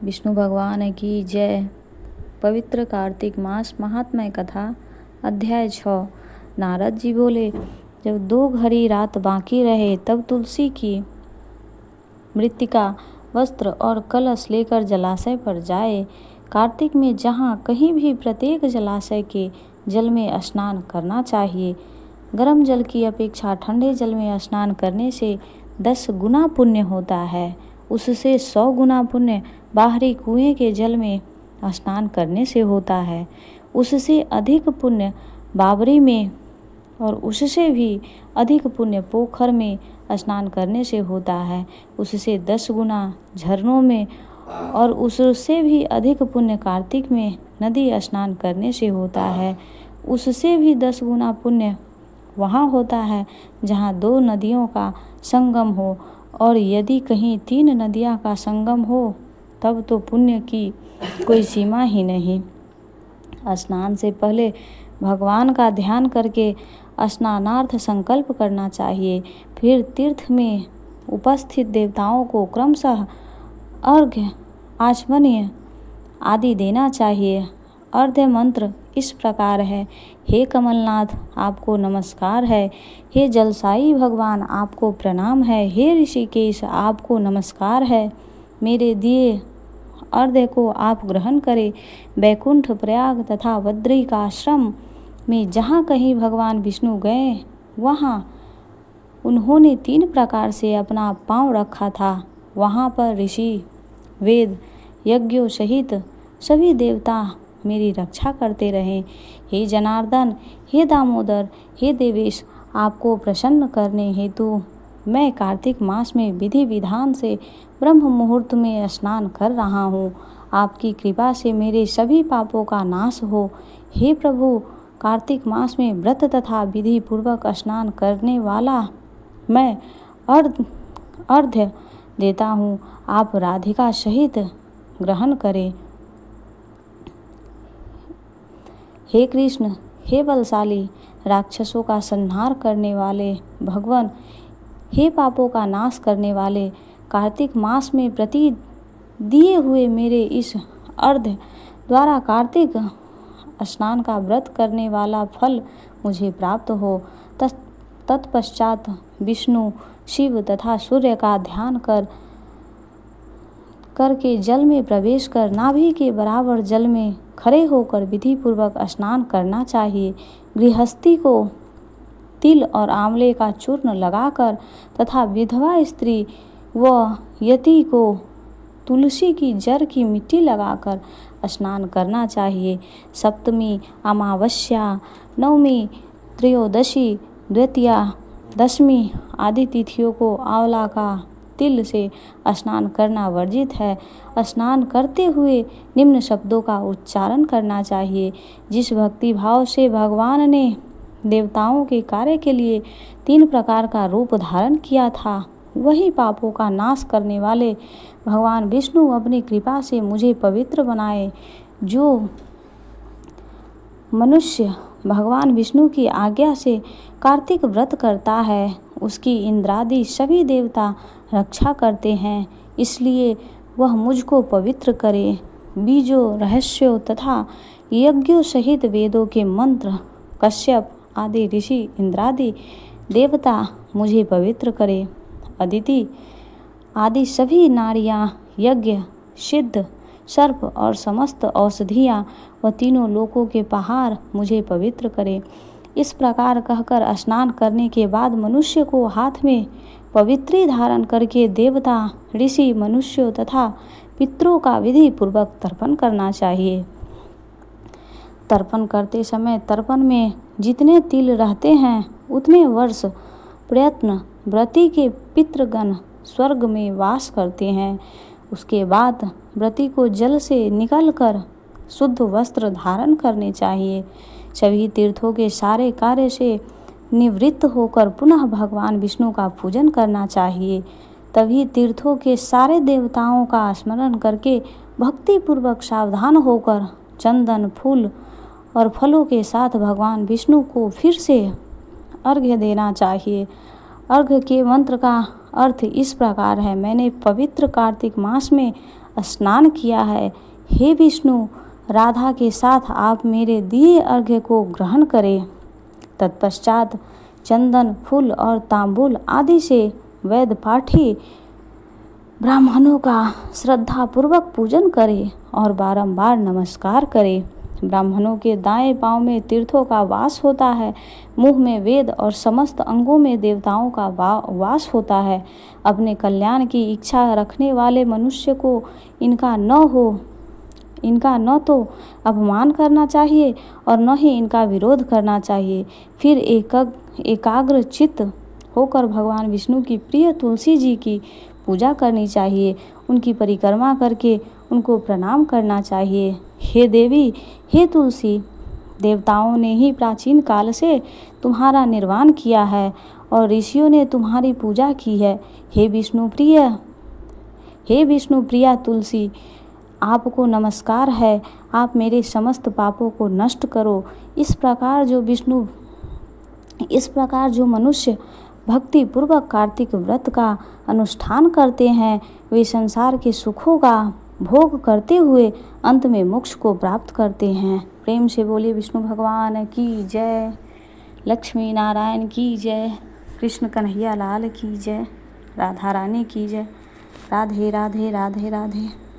विष्णु भगवान की जय। पवित्र कार्तिक मास महात्म्य कथा अध्याय 6। नारद जी बोले, जब 2 घड़ी रात बाकी रहे तब तुलसी की मृत्तिका वस्त्र और कलश लेकर जलाशय पर जाए। कार्तिक में जहाँ कहीं भी प्रत्येक जलाशय के जल में स्नान करना चाहिए। गर्म जल की अपेक्षा ठंडे जल में स्नान करने से 10 गुना पुण्य होता है। उससे 100 गुना पुण्य बाहरी कुएं के जल में स्नान करने से होता है। उससे अधिक पुण्य बावरी में और उससे भी अधिक पुण्य पोखर में स्नान करने से होता है। उससे 10 गुना झरनों में और उससे भी अधिक पुण्य कार्तिक में नदी स्नान करने से होता है। उससे भी 10 गुना पुण्य वहाँ होता है जहाँ 2 नदियों का संगम हो, और यदि कहीं 3 नदियाँ का संगम हो तब तो पुण्य की कोई सीमा ही नहीं। स्नान से पहले भगवान का ध्यान करके स्नानार्थ संकल्प करना चाहिए। फिर तीर्थ में उपस्थित देवताओं को क्रमशः अर्घ्य, आचमनीय आदि देना चाहिए। अर्घ्य मंत्र इस प्रकार है, हे कमलनाथ आपको नमस्कार है, हे जलसाई भगवान आपको प्रणाम है, हे ऋषिकेश आपको नमस्कार है। मेरे दिए अर्घ्य को आप ग्रहण करें। बैकुंठ, प्रयाग तथा बद्रिकाश्रम में जहाँ कहीं भगवान विष्णु गए वहाँ उन्होंने 3 प्रकार से अपना पांव रखा था। वहाँ पर ऋषि, वेद, यज्ञों सहित सभी देवता मेरी रक्षा करते रहें। हे जनार्दन, हे दामोदर, हे देवेश, आपको प्रसन्न करने हेतु मैं कार्तिक मास में विधि विधान से ब्रह्म मुहूर्त में स्नान कर रहा हूँ। आपकी कृपा से मेरे सभी पापों का नाश हो। हे प्रभु, कार्तिक मास में व्रत तथा विधि पूर्वक स्नान करने वाला मैं अर्घ्य देता हूँ, आप राधिका सहित ग्रहण करें। हे कृष्ण, हे बलशाली, राक्षसों का संहार करने वाले भगवान, हे पापों का नाश करने वाले, कार्तिक मास में प्रति दिए हुए मेरे इस अर्घ्य द्वारा कार्तिक स्नान का व्रत करने वाला फल मुझे प्राप्त हो। तत्पश्चात विष्णु, शिव तथा सूर्य का ध्यान करके जल में प्रवेश कर नाभि के बराबर जल में खड़े होकर विधि पूर्वक स्नान करना चाहिए। गृहस्थी को तिल और आंवले का चूर्ण लगाकर तथा विधवा स्त्री व यति को तुलसी की जड़ की मिट्टी लगाकर स्नान करना चाहिए। सप्तमी, अमावस्या, नवमी, त्रयोदशी, द्वितीया, दशमी आदि तिथियों को आंवला का तिल से स्नान करना वर्जित है। स्नान करते हुए निम्न शब्दों का उच्चारण करना चाहिए। जिस भक्ति भाव से भगवान ने देवताओं के कार्य के लिए 3 प्रकार का रूप धारण किया था, वही पापों का नाश करने वाले भगवान विष्णु अपनी कृपा से मुझे पवित्र बनाए। जो मनुष्य भगवान विष्णु की आज्ञा से कार्तिक व्रत करता है उसकी इंद्रादि सभी देवता रक्षा करते हैं, इसलिए वह मुझको पवित्र करे। बीजों, रहस्यों तथा यज्ञों सहित वेदों के मंत्र, कश्यप आदि ऋषि, इंद्रादि देवता मुझे पवित्र करे। अदिति आदि सभी नारियां, यज्ञ, सिद्ध, सर्प और समस्त औषधियाँ व तीनों लोकों के पहाड़ मुझे पवित्र करे। इस प्रकार कहकर स्नान करने के बाद मनुष्य को हाथ में पवित्री धारण करके देवता, ऋषि, मनुष्यों तथा पितरों का विधि पूर्वक तर्पण करना चाहिए। तर्पण करते समय तर्पण में जितने तिल रहते हैं उतने वर्ष प्रयत्न व्रती के पितृगण स्वर्ग में वास करते हैं। उसके बाद व्रती को जल से निकलकर शुद्ध वस्त्र धारण करने चाहिए। सभी तीर्थों के सारे कार्य से निवृत्त होकर पुनः भगवान विष्णु का पूजन करना चाहिए। तभी तीर्थों के सारे देवताओं का स्मरण करके भक्ति पूर्वक सावधान होकर चंदन, फूल और फलों के साथ भगवान विष्णु को फिर से अर्घ्य देना चाहिए। अर्घ्य के मंत्र का अर्थ इस प्रकार है, मैंने पवित्र कार्तिक मास में स्नान किया है। हे विष्णु, राधा के साथ आप मेरे दिए अर्घ्य को ग्रहण करें। तत्पश्चात चंदन, फूल और तांबूल आदि से वेद पाठी ब्राह्मणों का श्रद्धापूर्वक पूजन करें और बारंबार नमस्कार करें। ब्राह्मणों के दाएं पांव में तीर्थों का वास होता है, मुंह में वेद और समस्त अंगों में देवताओं का वास होता है। अपने कल्याण की इच्छा रखने वाले मनुष्य को इनका न तो अपमान करना चाहिए और न ही इनका विरोध करना चाहिए। फिर एकाग्र चित्त होकर भगवान विष्णु की प्रिय तुलसी जी की पूजा करनी चाहिए। उनकी परिक्रमा करके उनको प्रणाम करना चाहिए। हे देवी, हे तुलसी, देवताओं ने ही प्राचीन काल से तुम्हारा निर्वाण किया है और ऋषियों ने तुम्हारी पूजा की है। हे विष्णु प्रिया तुलसी, आपको नमस्कार है। आप मेरे समस्त पापों को नष्ट करो। इस प्रकार जो मनुष्य भक्ति पूर्वक कार्तिक व्रत का अनुष्ठान करते हैं, वे संसार के सुखों का भोग करते हुए अंत में मोक्ष को प्राप्त करते हैं। प्रेम से बोलिए विष्णु भगवान की जय, लक्ष्मी नारायण की जय, कृष्ण कन्हैया लाल की जय, राधा रानी की जय। राधे राधे राधे राधे।